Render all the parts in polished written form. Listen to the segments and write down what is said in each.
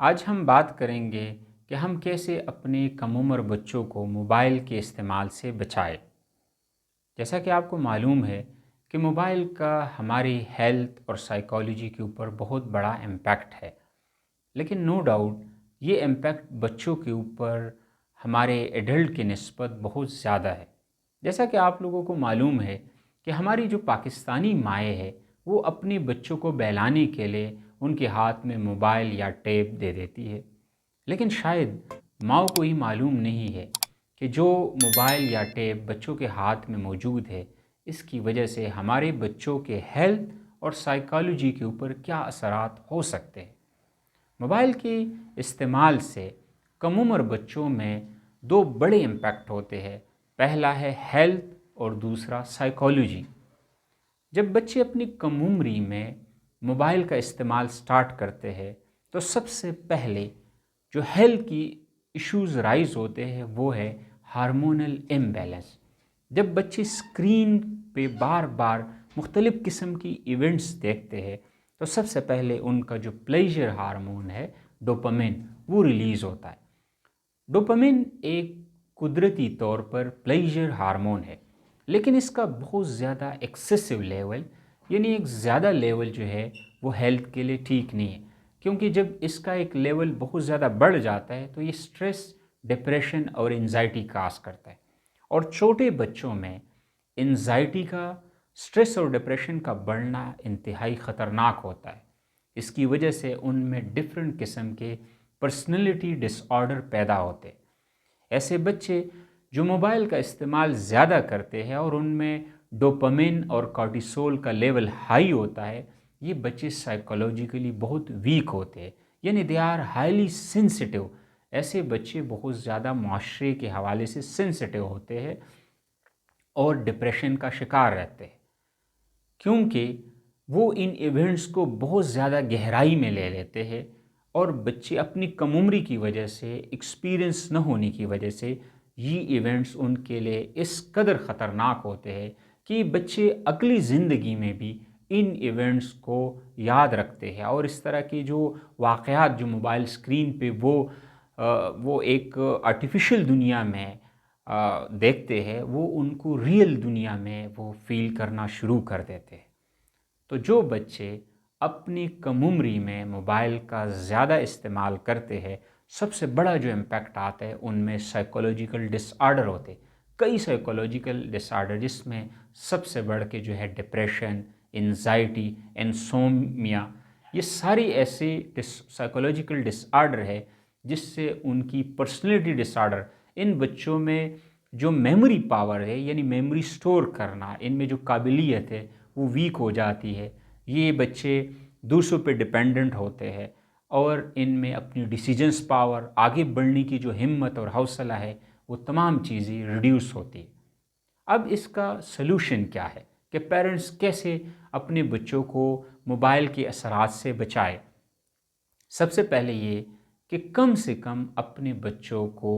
آج ہم بات کریں گے کہ ہم کیسے اپنے کم عمر بچوں کو موبائل کے استعمال سے بچائیں۔ جیسا کہ آپ کو معلوم ہے کہ موبائل کا ہماری ہیلتھ اور سائیکالوجی کے اوپر بہت بڑا امپیکٹ ہے، لیکن نو ڈاؤٹ یہ امپیکٹ بچوں کے اوپر ہمارے ایڈلٹ کی نسبت بہت زیادہ ہے۔ جیسا کہ آپ لوگوں کو معلوم ہے کہ ہماری جو پاکستانی مائیں ہے وہ اپنے بچوں کو بہلانے کے لیے ان کے ہاتھ میں موبائل یا ٹیب دے دیتی ہے، لیکن شاید ماؤں کو ہی معلوم نہیں ہے کہ جو موبائل یا ٹیب بچوں کے ہاتھ میں موجود ہے اس کی وجہ سے ہمارے بچوں کے ہیلتھ اور سائیکالوجی کے اوپر کیا اثرات ہو سکتے ہیں۔ موبائل کے استعمال سے کم عمر بچوں میں دو بڑے امپیکٹ ہوتے ہیں، پہلا ہے ہیلتھ اور دوسرا سائیکالوجی۔ جب بچے اپنی کم عمری میں موبائل کا استعمال سٹارٹ کرتے ہیں تو سب سے پہلے جو ہیلتھ کی ایشوز رائز ہوتے ہیں وہ ہے ہارمونل امبیلنس۔ جب بچے اسکرین پہ بار بار مختلف قسم کی ایونٹس دیکھتے ہیں تو سب سے پہلے ان کا جو پلیجر ہارمون ہے ڈوپامن وہ ریلیز ہوتا ہے۔ ڈوپامن ایک قدرتی طور پر پلیجر ہارمون ہے، لیکن اس کا بہت زیادہ ایکسیسو لیول یعنی ایک زیادہ لیول جو ہے وہ ہیلتھ کے لیے ٹھیک نہیں ہے، کیونکہ جب اس کا ایک لیول بہت زیادہ بڑھ جاتا ہے تو یہ سٹریس، ڈپریشن اور انزائٹی کاز کرتا ہے، اور چھوٹے بچوں میں انزائٹی کا، سٹریس اور ڈپریشن کا بڑھنا انتہائی خطرناک ہوتا ہے۔ اس کی وجہ سے ان میں ڈفرینٹ قسم کے پرسنالٹی ڈس آرڈر پیدا ہوتے ہیں۔ ایسے بچے جو موبائل کا استعمال زیادہ کرتے ہیں اور ان میں ڈوپامن اور کارٹیسول کا لیول ہائی ہوتا ہے، یہ بچے سائیکولوجیکلی بہت ویک ہوتے ہیں، یعنی دے آر ہائیلی سینسٹیو۔ ایسے بچے بہت زیادہ معاشرے کے حوالے سے سینسٹیو ہوتے ہیں اور ڈپریشن کا شکار رہتے ہیں، کیونکہ وہ ان ایونٹس کو بہت زیادہ گہرائی میں لے لیتے ہیں، اور بچے اپنی کم عمری کی وجہ سے، ایکسپیرئنس نہ ہونے کی وجہ سے یہ ایونٹس ان کے لیے اس قدر خطرناک ہوتے ہیں کہ بچے اگلی زندگی میں بھی ان ایونٹس کو یاد رکھتے ہیں، اور اس طرح کے جو واقعات جو موبائل اسکرین پہ وہ ایک آرٹیفیشل دنیا میں دیکھتے ہیں وہ ان کو ریئل دنیا میں وہ فیل کرنا شروع کر دیتے ہیں۔ تو جو بچے اپنی کم عمری میں موبائل کا زیادہ استعمال کرتے ہیں، سب سے بڑا جو امپیکٹ آتا ہے ان میں سائیکولوجیکل ڈس آرڈر ہوتے، کئی سائیکولوجیکل ڈس آرڈر، جس میں سب سے بڑھ کے جو ہے ڈپریشن، انزائٹی، انسومیا، یہ ساری ایسے سائیکولوجیکل ڈس آرڈر ہے جس سے ان کی پرسنالٹی ڈس آرڈر، ان بچوں میں جو میموری پاور ہے یعنی میموری سٹور کرنا، ان میں جو قابلیت ہے وہ ویک ہو جاتی ہے۔ یہ بچے دوسروں پہ ڈپینڈنٹ ہوتے ہیں اور ان میں اپنی ڈیسیجنس پاور، آگے بڑھنے کی جو ہمت اور حوصلہ ہے وہ تمام چیزیں ریڈیوس ہوتی ہیں۔ اب اس کا سلوشن کیا ہے کہ پیرنٹس کیسے اپنے بچوں کو موبائل کے اثرات سے بچائے؟ سب سے پہلے یہ کہ کم سے کم اپنے بچوں کو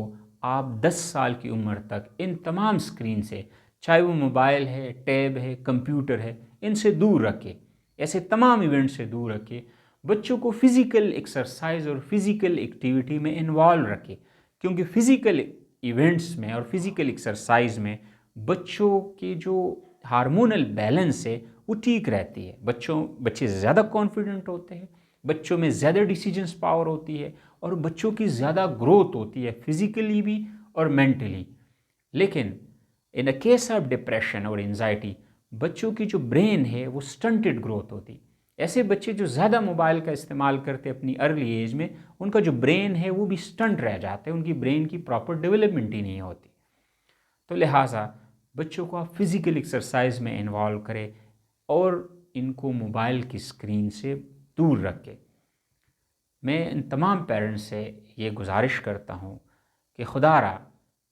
آپ 10 سال کی عمر تک ان تمام سکرین سے، چاہے وہ موبائل ہے، ٹیب ہے، کمپیوٹر ہے، ان سے دور رکھے، ایسے تمام ایونٹ سے دور رکھے۔ بچوں کو فزیکل ایکسرسائز اور فزیکل ایکٹیویٹی میں انوالو رکھے، کیونکہ فزیکل ایونٹس میں اور فزیکل ایکسرسائز میں بچوں کے جو ہارمونل بیلنس ہے وہ ٹھیک رہتی ہے، بچے زیادہ کانفیڈنٹ ہوتے ہیں، بچوں میں زیادہ ڈیسیجنس پاور ہوتی ہے، اور بچوں کی زیادہ گروتھ ہوتی ہے فزیکلی بھی اور مینٹلی۔ لیکن ان اے کیس آف ڈپریشن اور انزائٹی، بچوں کی جو برین ہے وہ سٹنٹڈ گروتھ ہوتی۔ ایسے بچے جو زیادہ موبائل کا استعمال کرتے اپنی ارلی ایج میں، ان کا جو برین ہے وہ بھی سٹنٹ رہ جاتا ہے، ان کی برین کی پراپر ڈیولپمنٹ ہی نہیں ہوتی۔ تو لہٰذا بچوں کو آپ فزیکل ایکسرسائز میں انوالو کریں اور ان کو موبائل کی اسکرین سے دور رکھیں۔ میں ان تمام پیرنٹس سے یہ گزارش کرتا ہوں کہ خدا را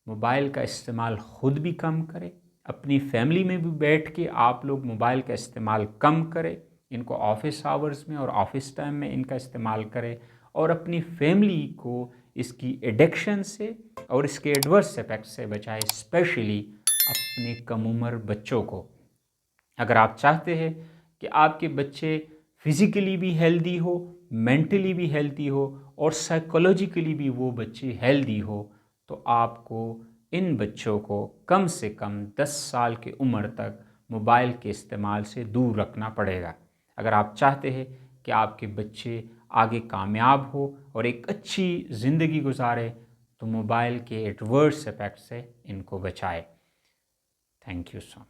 موبائل کا استعمال خود بھی کم کرے، اپنی فیملی میں بھی بیٹھ کے آپ لوگ موبائل کا استعمال کم کریں، ان کو آفس آورز میں اور آفس ٹائم میں ان کا استعمال کریں، اور اپنی فیملی کو اس کی ایڈکشن سے اور اس کے ایڈورس ایفیکٹ سے بچائے، اسپیشلی اپنے کم عمر بچوں کو۔ اگر آپ چاہتے ہیں کہ آپ کے بچے فزیکلی بھی ہیلدی ہو مینٹلی بھی ہیلتھی ہو اور سائیکولوجیکلی بھی وہ بچے ہیلدی ہو، تو آپ کو ان بچوں کو کم سے کم 10 سال کی عمر تک موبائل کے استعمال سے دور رکھنا پڑے گا۔ اگر آپ چاہتے ہیں کہ آپ کے بچے آگے کامیاب ہو اور ایک اچھی زندگی گزارے، تو موبائل کے ایڈورس ایفیکٹ سے ان کو بچائے۔ Thank you so much.